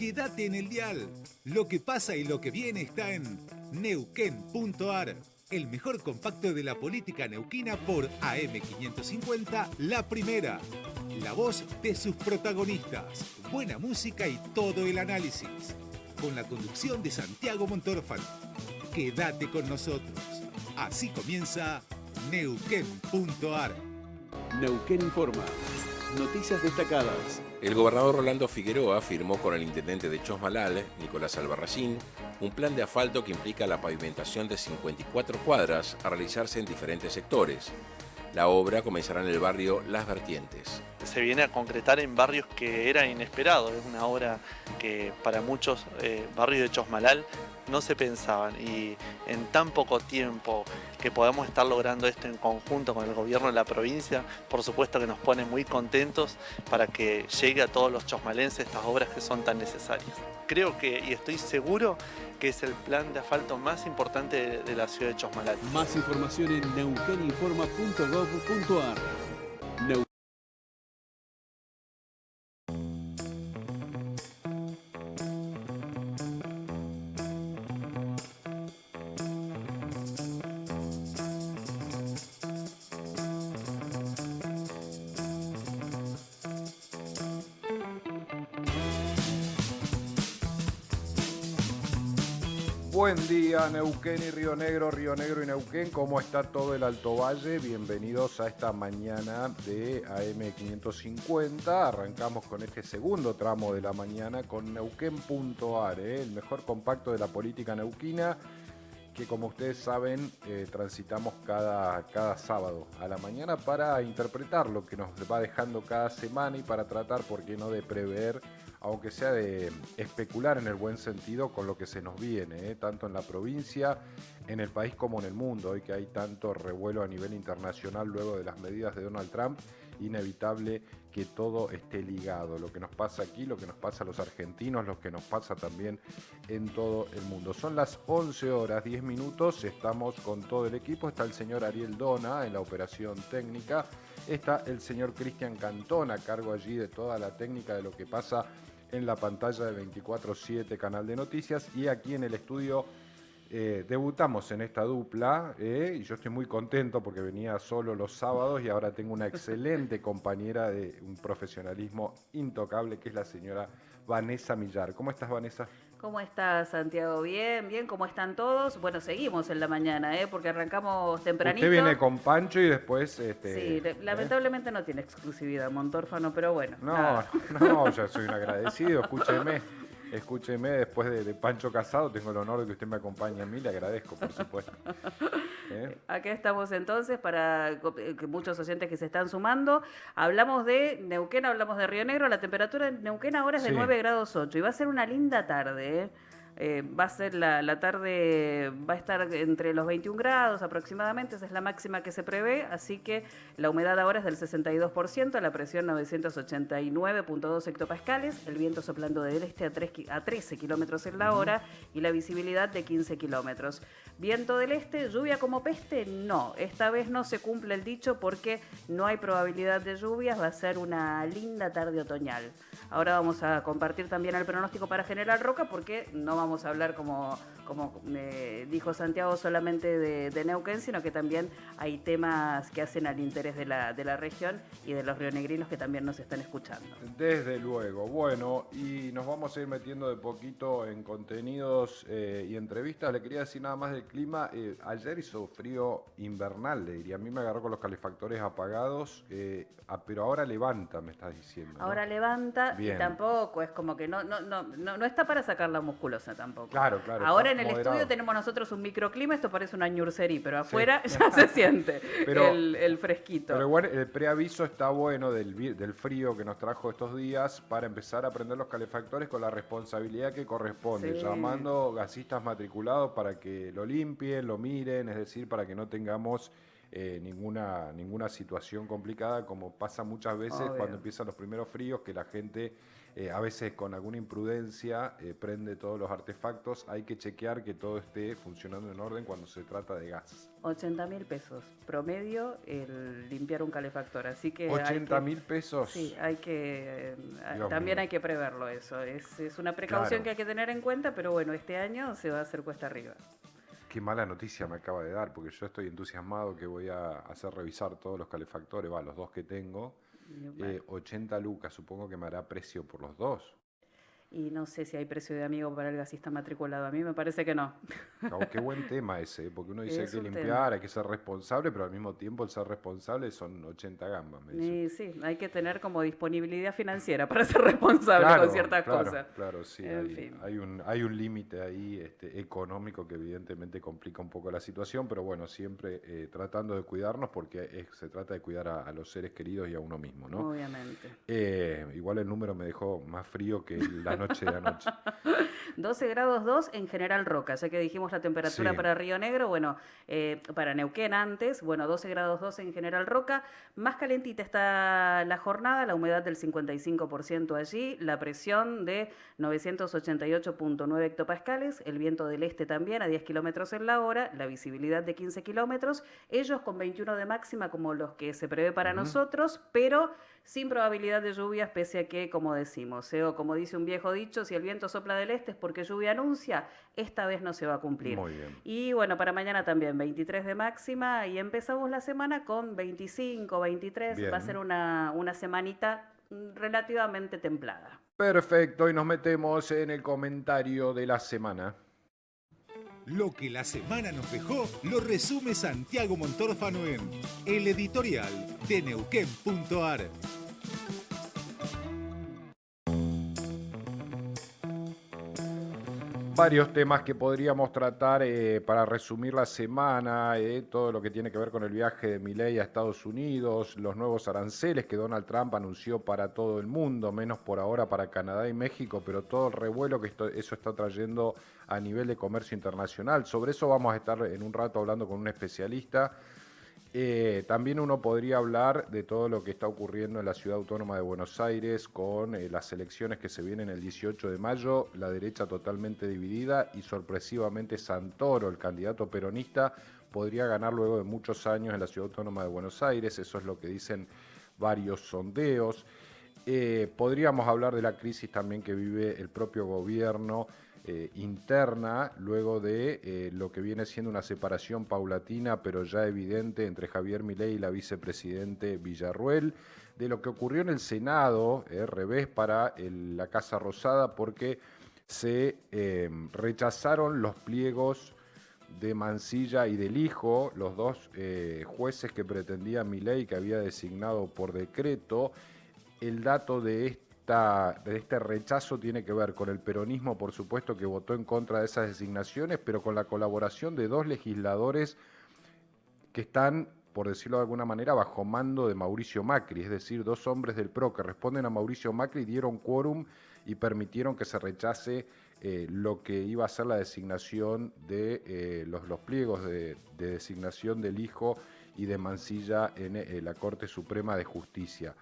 Quédate en el dial. Lo que pasa y lo que viene está en Neuquén.ar, el mejor compacto de la política neuquina por AM550 La Primera. La voz de sus protagonistas, buena música y todo el análisis. Con la conducción de Santiago Montórfano. Quédate con nosotros. Así comienza Neuquén.ar. Neuquén Informa. Noticias destacadas. El gobernador Rolando Figueroa firmó con el intendente de Chosmalal, Nicolás Albarracín, un plan de asfalto que implica la pavimentación de 54 cuadras a realizarse en diferentes sectores. La obra comenzará en el barrio Las Vertientes. Se viene a concretar en barrios que era inesperado. Es una obra que para muchos barrios de Chosmalal no se pensaban, y en tan poco tiempo que podamos estar logrando esto en conjunto con el gobierno de la provincia, por supuesto que nos pone muy contentos para que llegue a todos los chosmalenses estas obras que son tan necesarias. Creo que, y estoy seguro, que es el plan de asfalto más importante de la ciudad de Chosmalal. Más información en neuqueninforma.gov.ar. Buen día, Neuquén y Río Negro y Neuquén. ¿Cómo está todo el Alto Valle? Bienvenidos a esta mañana de AM550. Arrancamos con este segundo tramo de la mañana con Neuquén.ar, el mejor compacto de la política neuquina, que como ustedes saben transitamos cada sábado a la mañana para interpretar lo que nos va dejando cada semana y para tratar, por qué no, de prever, aunque sea de especular en el buen sentido con lo que se nos viene, tanto en la provincia, en el país como en el mundo. Hoy que hay tanto revuelo a nivel internacional luego de las medidas de Donald Trump, inevitable que todo esté ligado. Lo que nos pasa aquí, lo que nos pasa a los argentinos, lo que nos pasa también en todo el mundo. Son las 11 horas 10 minutos, estamos con todo el equipo. Está el señor Ariel Dona en la operación técnica. Está el señor Cristian Cantón a cargo allí de toda la técnica de lo que pasa en la pantalla de 24/7 Canal de Noticias, y aquí en el estudio debutamos en esta dupla, y yo estoy muy contento porque venía solo los sábados y ahora tengo una excelente compañera de un profesionalismo intocable, que es la señora Vanessa Millar. ¿Cómo estás, Vanessa? ¿Cómo estás, Santiago? Bien, bien, ¿cómo están todos? Bueno, seguimos en la mañana, porque arrancamos tempranito. Usted viene con Pancho y después... Sí, lamentablemente no tiene exclusividad Montórfano, pero bueno. No, yo soy un agradecido, escúcheme, después de Pancho Casado tengo el honor de que usted me acompañe a mí, le agradezco, por supuesto. Acá estamos entonces para que muchos oyentes que se están sumando. Hablamos de Neuquén, hablamos de Río Negro. La temperatura en Neuquén ahora es de 9 grados 8 y va a ser una linda tarde, va a ser la tarde, va a estar entre los 21 grados aproximadamente, esa es la máxima que se prevé, así que la humedad ahora es del 62%, la presión 989.2 hectopascales, el viento soplando del este a 13 kilómetros en la hora y la visibilidad de 15 kilómetros. Viento del este, lluvia como peste, no, esta vez no se cumple el dicho porque no hay probabilidad de lluvias, va a ser una linda tarde otoñal. Ahora vamos a compartir también el pronóstico para General Roca, porque no vamos a hablar, como dijo Santiago, solamente de Neuquén, sino que también hay temas que hacen al interés de la región y de los rionegrinos que también nos están escuchando. Desde luego. Bueno, y nos vamos a ir metiendo de poquito en contenidos y entrevistas. Le quería decir nada más del clima. Ayer hizo frío invernal, le diría. A mí me agarró con los calefactores apagados, pero ahora levanta, me estás diciendo, ¿no? Ahora levanta. Bien. Y tampoco, es como que no está para sacar la musculosa tampoco. Claro. Ahora en el estudio tenemos nosotros un microclima, esto parece una ñurserí, pero afuera ya se siente el fresquito. Pero bueno, el preaviso está bueno del frío que nos trajo estos días para empezar a prender los calefactores con la responsabilidad que corresponde, llamando gasistas matriculados para que lo limpien, lo miren, es decir, para que no tengamos ninguna situación complicada, como pasa muchas veces cuando empiezan los primeros fríos, que la gente a veces con alguna imprudencia prende todos los artefactos. Hay que chequear que todo esté funcionando en orden cuando se trata de gas. 80.000 pesos promedio el limpiar un calefactor, así que 80.000 pesos. Sí, hay que también hay que preverlo eso. Es una precaución que hay que tener en cuenta, pero bueno, este año se va a hacer cuesta arriba. Qué mala noticia me acaba de dar, porque yo estoy entusiasmado que voy a hacer revisar todos los calefactores, los dos que tengo. 80 lucas, supongo que me hará precio por los dos. Y no sé si hay precio de amigo para el gasista matriculado. A mí me parece que no. Qué buen tema ese, porque uno dice hay que limpiar, hay que ser responsable, pero al mismo tiempo el ser responsable son 80 gambas. Sí, hay que tener como disponibilidad financiera para ser responsable con ciertas cosas. Claro, sí. Hay un límite ahí económico que evidentemente complica un poco la situación, pero bueno, siempre tratando de cuidarnos porque se trata de cuidar a los seres queridos y a uno mismo, ¿no? Obviamente. Igual el número me dejó más frío que la noche de anoche. 12 grados 2 en General Roca, ya que dijimos la temperatura para Río Negro, bueno, para Neuquén antes, bueno, 12 grados 2 en General Roca, más calentita está la jornada, la humedad del 55% allí, la presión de 988.9 hectopascales, el viento del este también a 10 kilómetros en la hora, la visibilidad de 15 kilómetros, ellos con 21 de máxima como los que se prevé para nosotros, pero sin probabilidad de lluvias, pese a que, como decimos, o como dice un viejo dicho, si el viento sopla del este es porque lluvia anuncia, esta vez no se va a cumplir. Muy bien. Y bueno, para mañana también 23 de máxima y empezamos la semana con 25, 23, bien. Va a ser una semanita relativamente templada. Perfecto, y nos metemos en el comentario de la semana. Lo que la semana nos dejó lo resume Santiago Montórfano en el editorial de Neuquén.ar. Varios temas que podríamos tratar para resumir la semana, todo lo que tiene que ver con el viaje de Milei a Estados Unidos, los nuevos aranceles que Donald Trump anunció para todo el mundo, menos por ahora para Canadá y México, pero todo el revuelo que eso está trayendo a nivel de comercio internacional. Sobre eso vamos a estar en un rato hablando con un especialista. También uno podría hablar de todo lo que está ocurriendo en la Ciudad Autónoma de Buenos Aires con las elecciones que se vienen el 18 de mayo, la derecha totalmente dividida y sorpresivamente Santoro, el candidato peronista, podría ganar luego de muchos años en la Ciudad Autónoma de Buenos Aires, eso es lo que dicen varios sondeos. Podríamos hablar de la crisis también que vive el propio gobierno interna, luego de lo que viene siendo una separación paulatina pero ya evidente entre Javier Milei y la vicepresidente Villarruel, de lo que ocurrió en el Senado, revés para la Casa Rosada, porque se rechazaron los pliegos de Mansilla y del Hijo, los dos jueces que pretendía Milei, que había designado por decreto. El dato de este rechazo tiene que ver con el peronismo, por supuesto, que votó en contra de esas designaciones, pero con la colaboración de dos legisladores que están, por decirlo de alguna manera, bajo mando de Mauricio Macri, es decir, dos hombres del PRO que responden a Mauricio Macri, dieron quórum y permitieron que se rechace lo que iba a ser la designación de los pliegos de designación del Hijo y de Mansilla en la Corte Suprema de Justicia.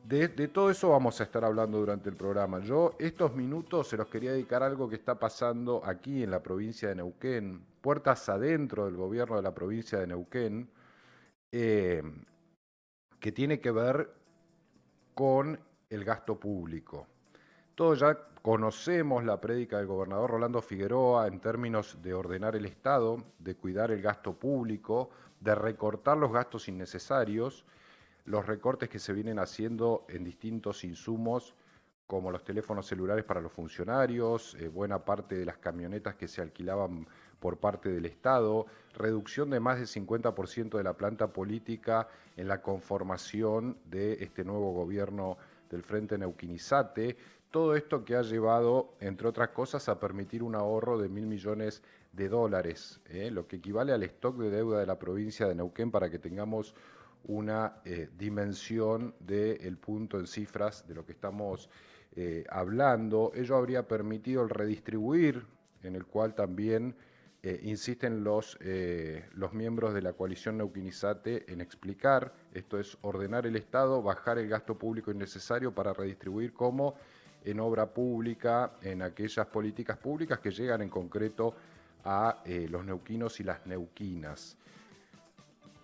De todo eso vamos a estar hablando durante el programa. Yo estos minutos se los quería dedicar a algo que está pasando aquí en la provincia de Neuquén, puertas adentro del gobierno de la provincia de Neuquén, que tiene que ver con el gasto público. Todos ya conocemos la prédica del gobernador Rolando Figueroa en términos de ordenar el Estado, de cuidar el gasto público, de recortar los gastos innecesarios, los recortes que se vienen haciendo en distintos insumos, como los teléfonos celulares para los funcionarios, buena parte de las camionetas que se alquilaban por parte del Estado, reducción de más del 50% de la planta política en la conformación de este nuevo gobierno del Frente Neuquinizate. Todo esto que ha llevado, entre otras cosas, a permitir un ahorro de $1.000 millones, lo que equivale al stock de deuda de la provincia de Neuquén, para que tengamos una dimensión del punto en cifras de lo que estamos hablando. Ello habría permitido el redistribuir, en el cual también insisten los miembros de la coalición Neuquén-ISATE en explicar, esto es ordenar el Estado, bajar el gasto público innecesario para redistribuir como en obra pública, en aquellas políticas públicas que llegan en concreto a los neuquinos y las neuquinas.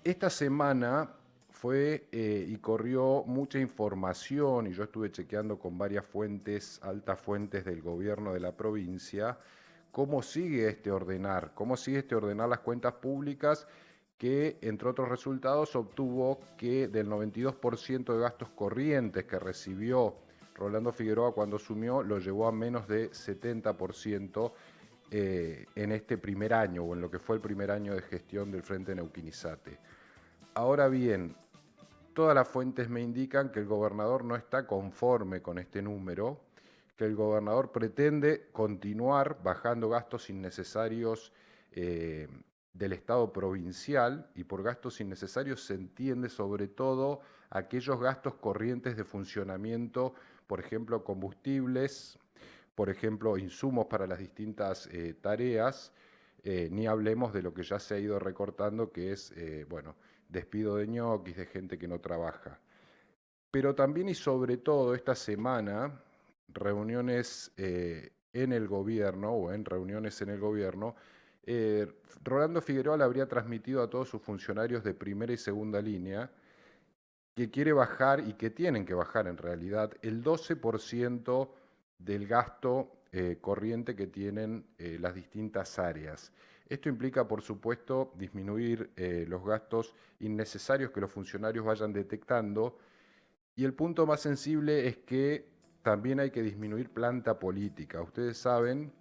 Esta semana fue y corrió mucha información, y yo estuve chequeando con varias fuentes, altas fuentes del gobierno de la provincia, cómo sigue este ordenar las cuentas públicas, que entre otros resultados obtuvo que del 92% de gastos corrientes que recibió Rolando Figueroa cuando asumió, lo llevó a menos de 70% en este primer año, o en lo que fue el primer año de gestión del Frente Neuquén-ISATE. Ahora bien, todas las fuentes me indican que el gobernador no está conforme con este número, que el gobernador pretende continuar bajando gastos innecesarios del Estado provincial, y por gastos innecesarios se entiende sobre todo aquellos gastos corrientes de funcionamiento, por ejemplo, combustibles, por ejemplo, insumos para las distintas tareas, ni hablemos de lo que ya se ha ido recortando, que es, despido de ñoquis, de gente que no trabaja. Pero también y sobre todo esta semana, reuniones en el gobierno, o en reuniones en el gobierno, Rolando Figueroa le habría transmitido a todos sus funcionarios de primera y segunda línea que quiere bajar, y que tienen que bajar en realidad, el 12% del gasto corriente que tienen las distintas áreas. Esto implica, por supuesto, disminuir los gastos innecesarios que los funcionarios vayan detectando, y el punto más sensible es que también hay que disminuir planta política. Ustedes saben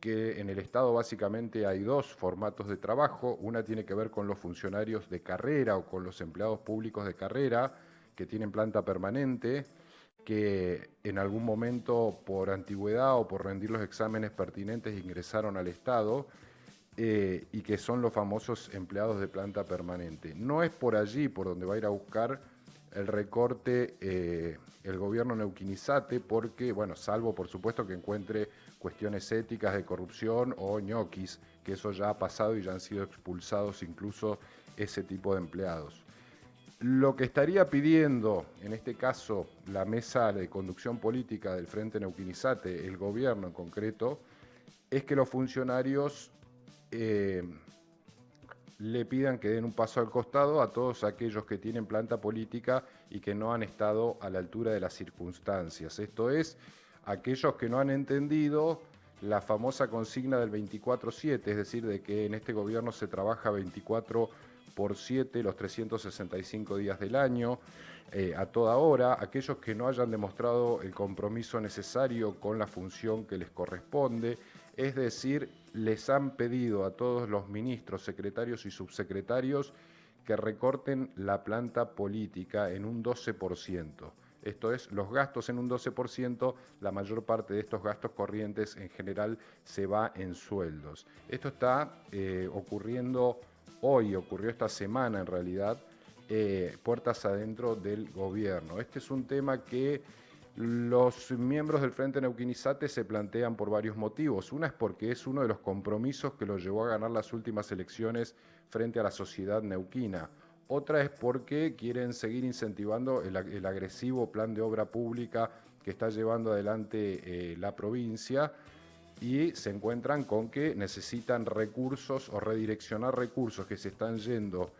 que en el Estado básicamente hay dos formatos de trabajo. Una tiene que ver con los funcionarios de carrera o con los empleados públicos de carrera que tienen planta permanente, que en algún momento por antigüedad o por rendir los exámenes pertinentes ingresaron al Estado, y que son los famosos empleados de planta permanente. No es por allí por donde va a ir a buscar el recorte el gobierno Neuquén-ISATE, porque, salvo por supuesto que encuentre cuestiones éticas de corrupción o ñoquis, que eso ya ha pasado y ya han sido expulsados incluso ese tipo de empleados. Lo que estaría pidiendo, en este caso, la mesa de conducción política del Frente Neuquén-ISATE, el gobierno en concreto, es que los funcionarios le pidan que den un paso al costado a todos aquellos que tienen planta política y que no han estado a la altura de las circunstancias. Esto es, aquellos que no han entendido la famosa consigna del 24/7, es decir, de que en este gobierno se trabaja 24/7 los 365 días del año, a toda hora, aquellos que no hayan demostrado el compromiso necesario con la función que les corresponde, es decir, les han pedido a todos los ministros, secretarios y subsecretarios que recorten la planta política en un 12%. Esto es, los gastos en un 12%, la mayor parte de estos gastos corrientes en general se va en sueldos. Esto está ocurriendo hoy, ocurrió esta semana en realidad, puertas adentro del gobierno. Este es un tema que los miembros del Frente Neuquén-ISATE se plantean por varios motivos. Una es porque es uno de los compromisos que los llevó a ganar las últimas elecciones frente a la sociedad neuquina. Otra es porque quieren seguir incentivando el agresivo plan de obra pública que está llevando adelante la provincia, y se encuentran con que necesitan recursos o redireccionar recursos que se están yendo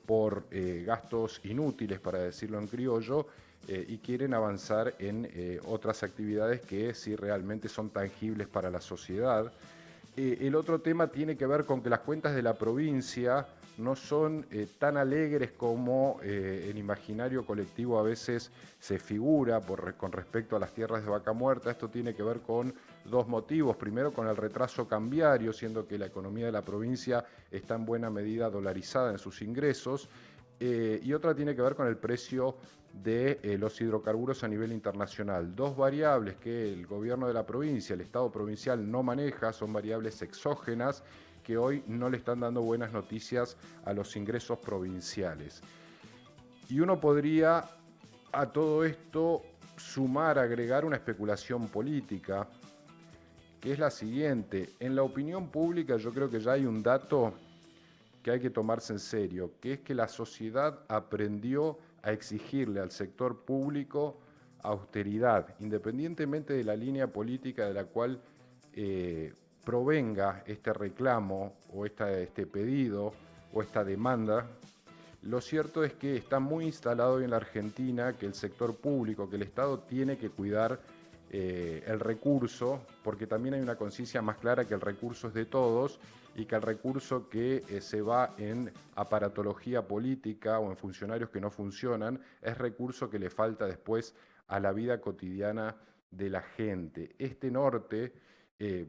por gastos inútiles, para decirlo en criollo, y quieren avanzar en otras actividades que sí realmente son tangibles para la sociedad. El otro tema tiene que ver con que las cuentas de la provincia no son tan alegres como el imaginario colectivo a veces se figura con respecto a las tierras de Vaca Muerta. Esto tiene que ver con dos motivos. Primero, con el retraso cambiario, siendo que la economía de la provincia está en buena medida dolarizada en sus ingresos. Y otra tiene que ver con el precio de los hidrocarburos a nivel internacional. Dos variables que el gobierno de la provincia, el Estado provincial, no maneja, son variables exógenas que hoy no le están dando buenas noticias a los ingresos provinciales. Y uno podría a todo esto sumar, agregar una especulación política que es la siguiente. En la opinión pública yo creo que ya hay un dato que hay que tomarse en serio, que es que la sociedad aprendió a exigirle al sector público austeridad, independientemente de la línea política de la cual provenga este reclamo o este pedido o esta demanda. Lo cierto es que está muy instalado en la Argentina que el sector público, que el Estado tiene que cuidar el recurso, porque también hay una conciencia más clara que el recurso es de todos y que el recurso que se va en aparatología política o en funcionarios que no funcionan es recurso que le falta después a la vida cotidiana de la gente. Este norte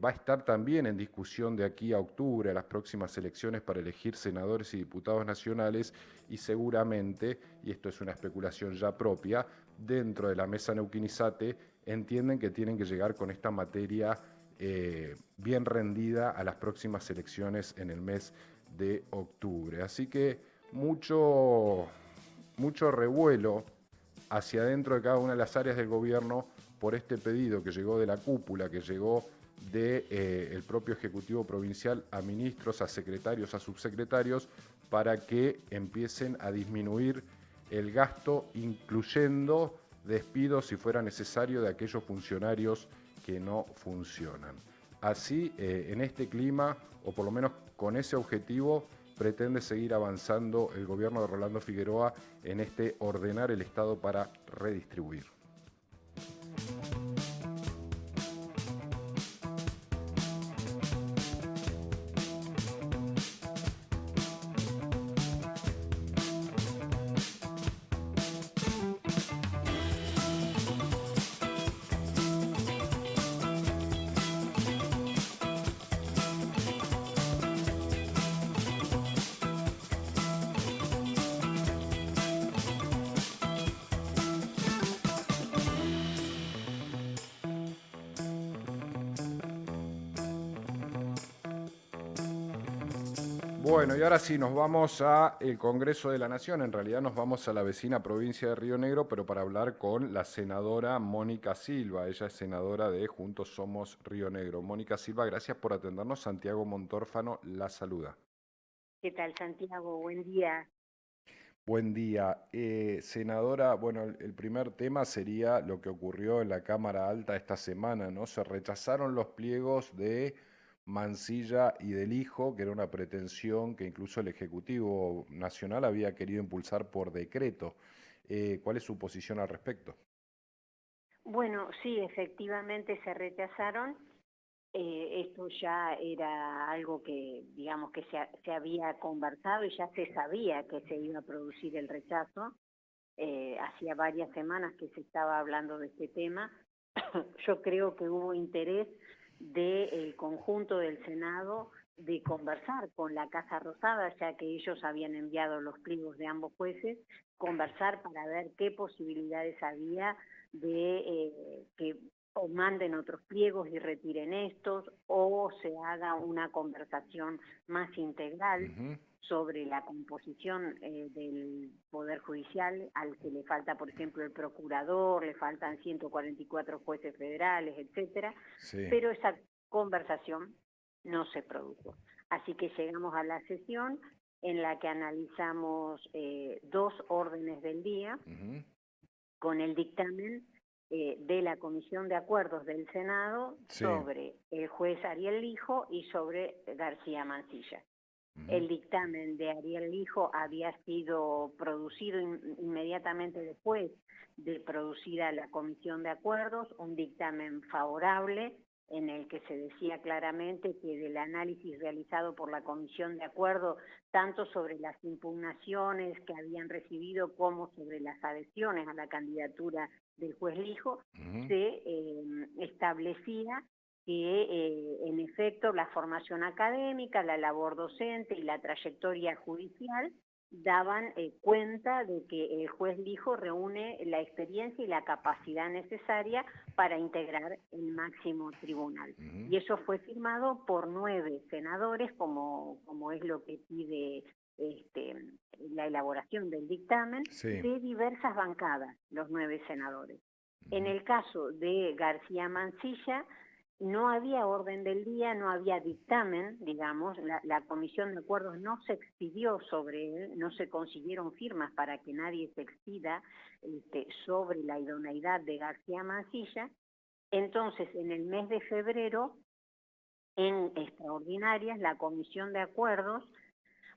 va a estar también en discusión de aquí a octubre, a las próximas elecciones para elegir senadores y diputados nacionales, y seguramente, y esto es una especulación ya propia, dentro de la mesa Neuquén-ISATE entienden que tienen que llegar con esta materia bien rendida a las próximas elecciones en el mes de octubre. Así que mucho revuelo hacia adentro de cada una de las áreas del gobierno por este pedido que llegó de la cúpula, que llegó del propio Ejecutivo Provincial a ministros, a secretarios, a subsecretarios, para que empiecen a disminuir el gasto, incluyendo despidos, si fuera necesario, de aquellos funcionarios que no funcionan. Así, en este clima, o por lo menos con ese objetivo, pretende seguir avanzando el gobierno de Rolando Figueroa en este ordenar el Estado para redistribuir. Bueno, y ahora sí, nos vamos al Congreso de la Nación. En realidad nos vamos a la vecina provincia de Río Negro, pero para hablar con la senadora Mónica Silva. Ella es senadora de Juntos Somos Río Negro. Mónica Silva, gracias por atendernos. Santiago Montórfano la saluda. ¿Qué tal, Santiago? Buen día. Buen día. Senadora, bueno, el primer tema sería lo que ocurrió en la Cámara Alta esta semana, ¿no? Se rechazaron los pliegos de Mansilla y del Hijo, que era una pretensión que incluso el Ejecutivo Nacional había querido impulsar por decreto. ¿Cuál es su posición al respecto? Bueno, sí, efectivamente se rechazaron. Esto ya era algo que, digamos, que se había conversado y ya se sabía que se iba a producir el rechazo. Hacía varias semanas que se estaba hablando de este tema. Yo creo que hubo interés del conjunto del Senado de conversar con la Casa Rosada, ya que ellos habían enviado los pliegos de ambos jueces, conversar para ver qué posibilidades había de que o manden otros pliegos y retiren estos, o se haga una conversación más integral sobre la composición del Poder Judicial, al que le falta, por ejemplo, el procurador, le faltan 144 jueces federales, etcétera, sí. Pero esa conversación no se produjo. Así que llegamos a la sesión en la que analizamos 2 órdenes del día con el dictamen de la Comisión de Acuerdos del Senado sobre el juez Ariel Lijo y sobre García Mansilla. El dictamen de Ariel Lijo había sido producido inmediatamente después de producida la Comisión de Acuerdos, un dictamen favorable en el que se decía claramente que del análisis realizado por la Comisión de Acuerdo, tanto sobre las impugnaciones que habían recibido como sobre las adhesiones a la candidatura del juez Lijo, se establecía que en efecto la formación académica, la labor docente y la trayectoria judicial daban cuenta de que el juez Lijo reúne la experiencia y la capacidad necesaria para integrar el máximo tribunal. Y eso fue firmado por 9 senadores, como es lo que pide la elaboración del dictamen, de diversas bancadas, los 9 senadores. En el caso de García Mansilla, no había orden del día, no había dictamen, digamos, la comisión de acuerdos no se expidió sobre él, no se consiguieron firmas para que nadie se expida sobre la idoneidad de García Mansilla. Entonces, en el mes de febrero, en extraordinarias, la comisión de acuerdos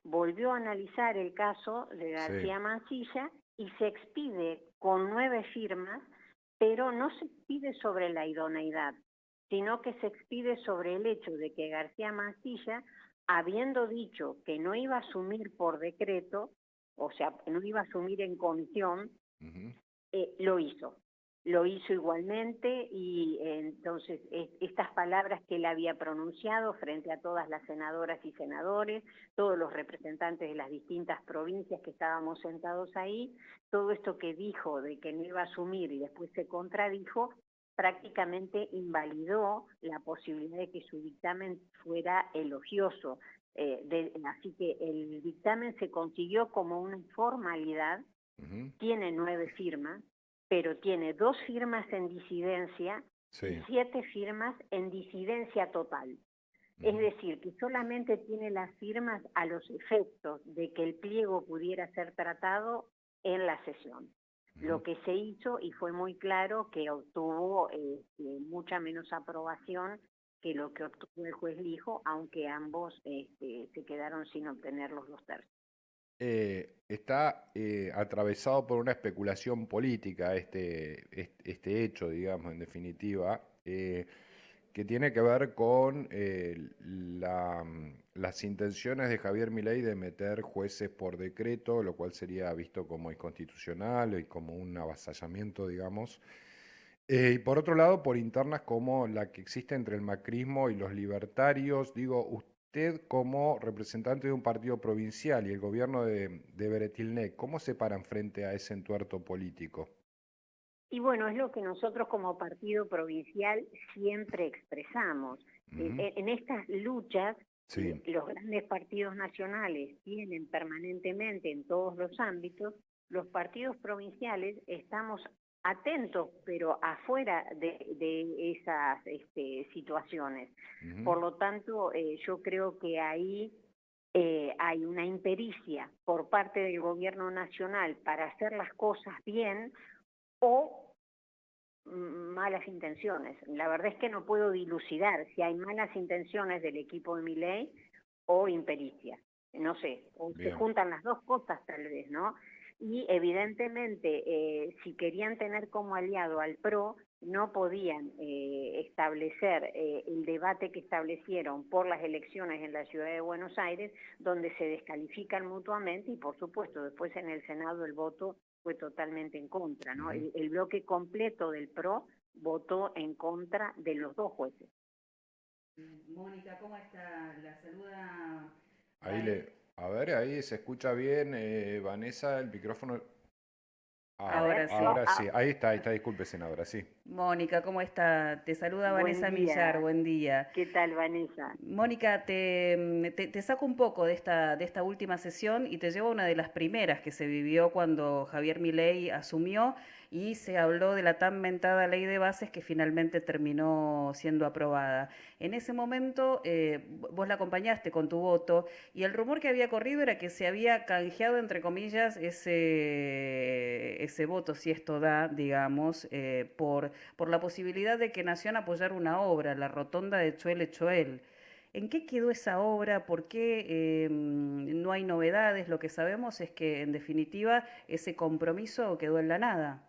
volvió a analizar el caso de García Mansilla y se expide con 9 firmas, pero no se expide sobre la idoneidad, sino que se expide sobre el hecho de que García Mansilla, habiendo dicho que no iba a asumir por decreto, o sea, no iba a asumir en comisión, lo hizo. Lo hizo igualmente y entonces estas palabras que él había pronunciado frente a todas las senadoras y senadores, todos los representantes de las distintas provincias que estábamos sentados ahí, todo esto que dijo de que no iba a asumir y después se contradijo, prácticamente invalidó la posibilidad de que su dictamen fuera elogioso. Así que el dictamen se consiguió como una formalidad, tiene 9 firmas, pero tiene 2 firmas en disidencia y 7 firmas en disidencia total. Es decir, que solamente tiene las firmas a los efectos de que el pliego pudiera ser tratado en la sesión. Lo que se hizo, y fue muy claro, que obtuvo mucha menos aprobación que lo que obtuvo el juez Lijo, aunque ambos se quedaron sin obtener los 2 tercios. Está atravesado por una especulación política este hecho, digamos, en definitiva, que tiene que ver con las intenciones de Javier Milei de meter jueces por decreto, lo cual sería visto como inconstitucional y como un avasallamiento, digamos. Y por otro lado, por internas como la que existe entre el macrismo y los libertarios. Digo, usted como representante de un partido provincial y el gobierno de Beretilnec, ¿cómo se paran frente a ese entuerto político? Y bueno, es lo que nosotros como partido provincial siempre expresamos. En estas luchas, los grandes partidos nacionales tienen permanentemente en todos los ámbitos, los partidos provinciales estamos atentos, pero afuera de esas situaciones. Por lo tanto, yo creo que ahí hay una impericia por parte del gobierno nacional para hacer las cosas bien o malas intenciones. La verdad es que no puedo dilucidar si hay malas intenciones del equipo de Milei o impericia. No sé, o se juntan las dos cosas tal vez, ¿no? Y evidentemente, si querían tener como aliado al PRO, no podían establecer el debate que establecieron por las elecciones en la ciudad de Buenos Aires, donde se descalifican mutuamente y, por supuesto, después en el Senado el voto fue totalmente en contra, ¿no? El bloque completo del PRO votó en contra de los 2 jueces. Mónica, ¿cómo está? La saluda... A ver, ahí se escucha bien, Vanessa, el micrófono. Ahora sí. Ahora sí, ahí está, disculpe, senadora, sí. Mónica, ¿cómo está? Te saluda Vanessa Millar, buen día. ¿Qué tal, Vanessa? Mónica, te saco un poco de esta última sesión y te llevo a una de las primeras que se vivió cuando Javier Milei asumió y se habló de la tan mentada ley de bases que finalmente terminó siendo aprobada. En ese momento vos la acompañaste con tu voto y el rumor que había corrido era que se había canjeado, entre comillas, ese voto, si esto da, digamos, por la posibilidad de que Nación apoyara una obra, la rotonda de Choel. ¿En qué quedó esa obra? ¿Por qué no hay novedades? Lo que sabemos es que, en definitiva, ese compromiso quedó en la nada.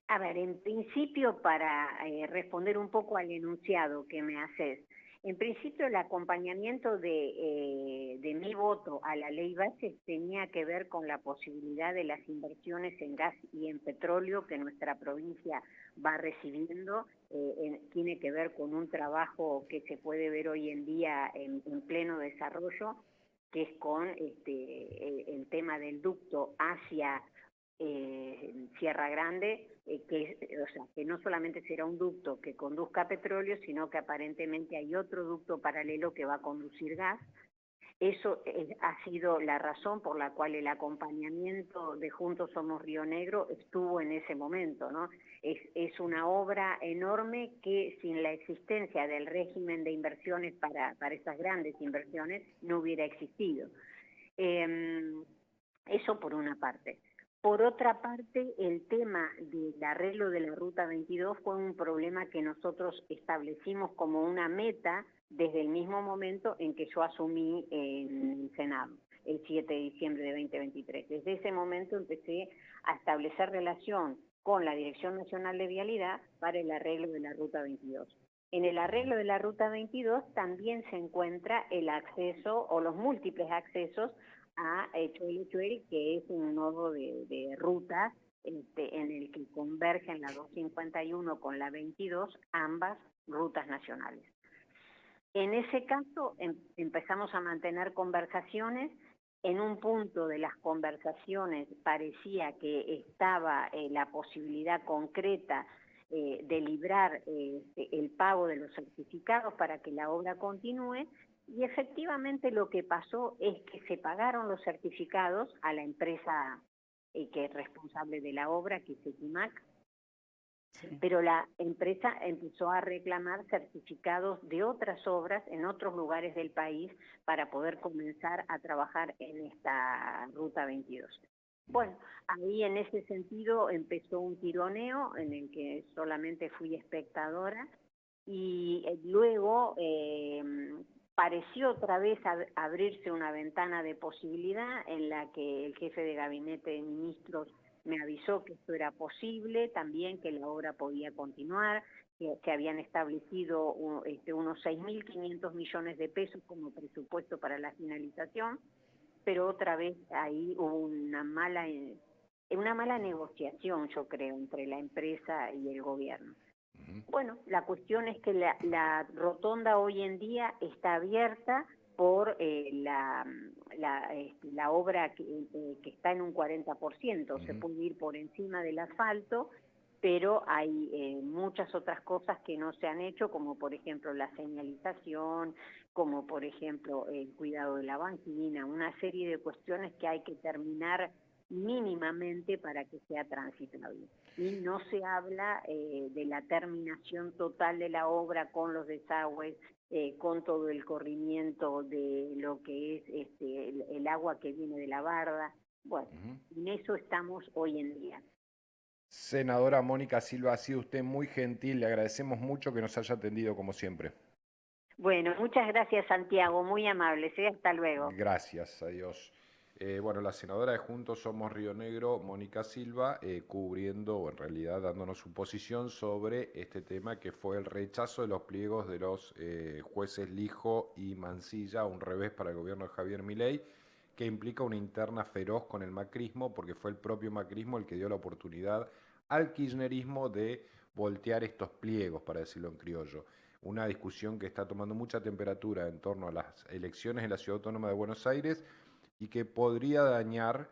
A ver, en principio, para responder un poco al enunciado que me haces, en principio el acompañamiento de mi voto a la ley bases tenía que ver con la posibilidad de las inversiones en gas y en petróleo que nuestra provincia va recibiendo. Tiene que ver con un trabajo que se puede ver hoy en día en pleno desarrollo, que es con el tema del ducto hacia Sierra Grande, que no solamente será un ducto que conduzca petróleo, sino que aparentemente hay otro ducto paralelo que va a conducir gas. Eso ha sido la razón por la cual el acompañamiento de Juntos Somos Río Negro estuvo en ese momento, ¿no? Es una obra enorme que sin la existencia del régimen de inversiones para esas grandes inversiones no hubiera existido. Eso por una parte. Por otra parte, el tema del arreglo de la Ruta 22 fue un problema que nosotros establecimos como una meta desde el mismo momento en que yo asumí en el Senado, el 7 de diciembre de 2023. Desde ese momento empecé a establecer relación con la Dirección Nacional de Vialidad para el arreglo de la Ruta 22. En el arreglo de la Ruta 22 también se encuentra el acceso o los múltiples accesos a Choel-Echuel, que es un nodo de rutas en el que convergen la 251 con la 22, ambas rutas nacionales. En ese caso empezamos a mantener conversaciones. En un punto de las conversaciones parecía que estaba la posibilidad concreta de librar el pago de los certificados para que la obra continúe, y efectivamente lo que pasó es que se pagaron los certificados a la empresa que es responsable de la obra, que es Equimac, sí. Pero la empresa empezó a reclamar certificados de otras obras en otros lugares del país para poder comenzar a trabajar en esta Ruta 22. Bueno, ahí en ese sentido empezó un tironeo en el que solamente fui espectadora y luego pareció otra vez abrirse una ventana de posibilidad en la que el jefe de gabinete de ministros me avisó que esto era posible, también que la obra podía continuar, que habían establecido unos 6.500 millones de pesos como presupuesto para la finalización, pero otra vez ahí hubo una mala negociación, yo creo, entre la empresa y el gobierno. Bueno, la cuestión es que la rotonda hoy en día está abierta por la obra que está en un 40%, se puede ir por encima del asfalto, pero hay muchas otras cosas que no se han hecho, como por ejemplo la señalización, como por ejemplo el cuidado de la banquina, una serie de cuestiones que hay que terminar mínimamente para que sea transitable. Y no se habla de la terminación total de la obra con los desagües, con todo el corrimiento de lo que es el agua que viene de la barda. Bueno, en eso estamos hoy en día. Senadora Mónica Silva, ha sido usted muy gentil, le agradecemos mucho que nos haya atendido como siempre. Bueno, muchas gracias Santiago, muy amable, hasta luego. Gracias, adiós. Bueno, la senadora de Juntos Somos Río Negro, Mónica Silva, cubriendo, o en realidad dándonos su posición sobre este tema que fue el rechazo de los pliegos de los jueces Lijo y Mansilla, un revés para el gobierno de Javier Milei, que implica una interna feroz con el macrismo, porque fue el propio macrismo el que dio la oportunidad al kirchnerismo de voltear estos pliegos, para decirlo en criollo. Una discusión que está tomando mucha temperatura en torno a las elecciones en la Ciudad Autónoma de Buenos Aires, y que podría dañar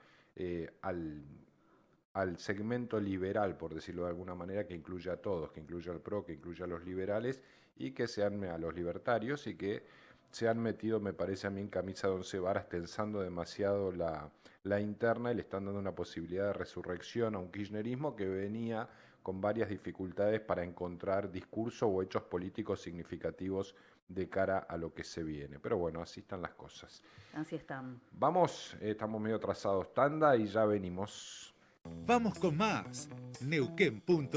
al segmento liberal, por decirlo de alguna manera, que incluye a todos, que incluye al PRO, que incluye a los liberales y que a los libertarios, y que se han metido, me parece a mí, en camisa de 11 varas, tensando demasiado la interna, y le están dando una posibilidad de resurrección a un kirchnerismo que venía con varias dificultades para encontrar discurso o hechos políticos significativos de cara a lo que se viene. Pero bueno, así están las cosas. Así están. Vamos, estamos medio atrasados, tanda, y ya venimos. Vamos con más. Neuquén.ar